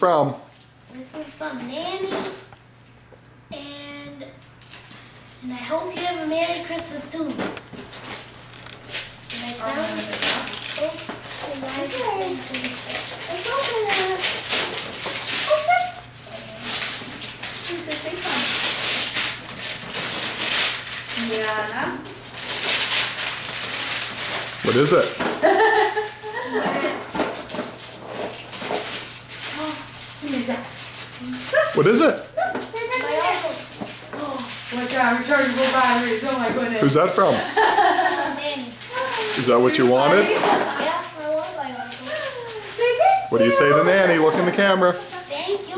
From? This is from Nanny, and I hope you have a Merry Christmas too. And I sound Yeah. What is it? What is it? Watch out, rechargeable batteries. Oh my goodness. Who's that from? Nanny. Is that what you wanted? Yeah, I want my uncle. What do you say to Nanny? Look in the camera. Thank you,